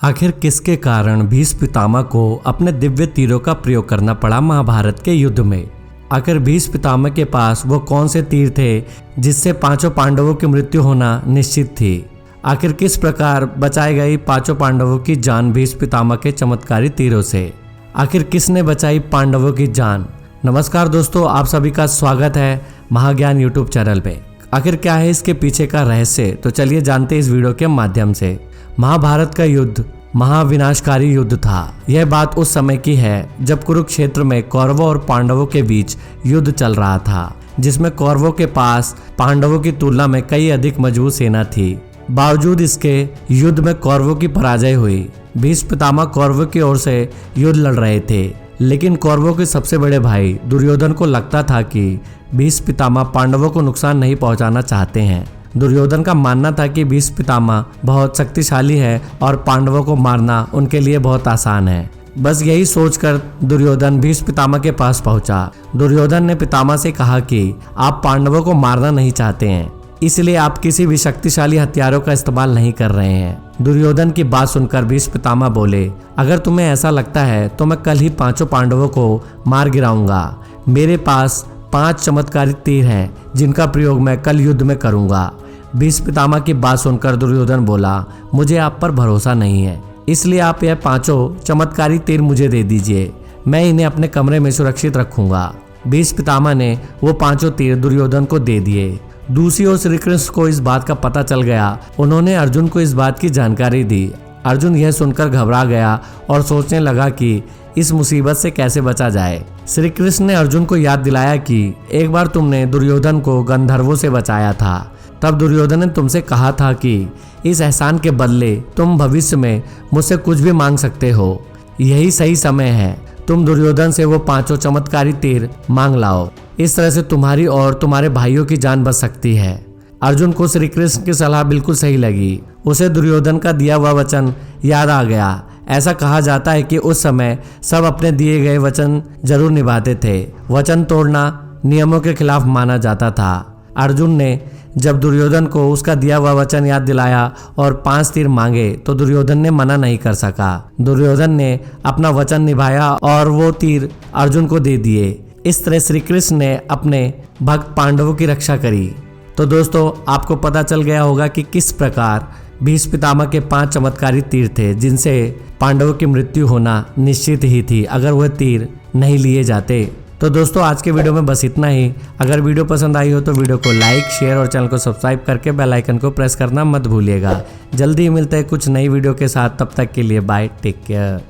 आखिर किसके कारण भीष्म पितामह को अपने दिव्य तीरों का प्रयोग करना पड़ा महाभारत के युद्ध में। आखिर भीष्म पितामह के पास वो कौन से तीर थे जिससे पांचों पांडवों की मृत्यु होना निश्चित थी। आखिर किस प्रकार बचाई गई पांचों पांडवों की जान भीष्म पितामह के चमत्कारी तीरों से। आखिर किसने बचाई पांडवों की जान। नमस्कार दोस्तों, आप सभी का स्वागत है महाज्ञान यूट्यूब चैनल पे। आखिर क्या है इसके पीछे का रहस्य, तो चलिए जानते हैं इस वीडियो के माध्यम से। महाभारत का युद्ध महाविनाशकारी युद्ध था। यह बात उस समय की है जब कुरुक्षेत्र में कौरवों और पांडवों के बीच युद्ध चल रहा था, जिसमें कौरवों के पास पांडवों की तुलना में कई अधिक मजबूत सेना थी। बावजूद इसके युद्ध में कौरवों की पराजय हुई। भीष्म पितामह कौरवों की ओर से युद्ध लड़ रहे थे, लेकिन कौरवों के सबसे बड़े भाई दुर्योधन को लगता था कि भीष्म पितामह पांडवों को नुकसान नहीं पहुंचाना चाहते हैं। दुर्योधन का मानना था कि भीष्म पितामह बहुत शक्तिशाली है और पांडवों को मारना उनके लिए बहुत आसान है। बस यही सोचकर दुर्योधन भीष्म पितामह के पास पहुंचा। दुर्योधन ने पितामह से कहा कि आप पांडवों को मारना नहीं चाहते हैं, इसलिए आप किसी भी शक्तिशाली हथियारों का इस्तेमाल नहीं कर रहे हैं। दुर्योधन की बात सुनकर भीष्म पितामह बोले, अगर तुम्हें ऐसा लगता है तो मैं कल ही पांचों पांडवों को मार गिराऊंगा। मेरे पास 5 चमत्कारी तीर हैं जिनका प्रयोग मैं कल युद्ध में करूंगा। भीष्म पितामह की बात सुनकर दुर्योधन बोला, मुझे आप पर भरोसा नहीं है, इसलिए आप यह 5 चमत्कारी तीर मुझे दे दीजिए, मैं इन्हें अपने कमरे में सुरक्षित रखूंगा। भीष्म पितामह ने वो 5 तीर दुर्योधन को दे दिए। दूसरी ओर श्री कृष्ण को इस बात का पता चल गया। उन्होंने अर्जुन को इस बात की जानकारी दी। अर्जुन यह सुनकर घबरा गया और सोचने लगा कि इस मुसीबत से कैसे बचा जाए। श्री कृष्ण ने अर्जुन को याद दिलाया कि एक बार तुमने दुर्योधन को गंधर्वों से बचाया था। तब दुर्योधन ने तुमसे कहा था कि इस एहसान के बदले तुम भविष्य में मुझसे कुछ भी मांग सकते हो। यही सही समय है, तुम दुर्योधन से वो 5 चमत्कारी तीर मांग लाओ। इस तरह से तुम्हारी और तुम्हारे भाइयों की जान बच सकती है। अर्जुन को श्री कृष्ण की सलाह बिल्कुल सही लगी। उसे दुर्योधन का दिया हुआ वचन याद आ गया। ऐसा कहा जाता है कि उस समय सब अपने दिए गए वचन जरूर निभाते थे। वचन तोड़ना नियमों के खिलाफ माना जाता था। अर्जुन ने जब दुर्योधन को उसका दिया हुआ वचन याद दिलाया और 5 तीर मांगे तो दुर्योधन ने मना नहीं कर सका। दुर्योधन ने अपना वचन निभाया और वो तीर अर्जुन को दे दिए। इस तरह श्री कृष्ण ने अपने भक्त पांडवों की रक्षा करी। तो दोस्तों, आपको पता चल गया होगा कि किस प्रकार भीष्म पितामह के 5 चमत्कारी तीर थे जिनसे पांडवों की मृत्यु होना निश्चित ही थी अगर वह तीर नहीं लिए जाते। तो दोस्तों, आज के वीडियो में बस इतना ही। अगर वीडियो पसंद आई हो तो वीडियो को लाइक, शेयर और चैनल को सब्सक्राइब करके बेल आइकन को प्रेस करना मत भूलिएगा। जल्दी ही मिलते हैं कुछ नई वीडियो के साथ। तब तक के लिए बाय, टेक केयर।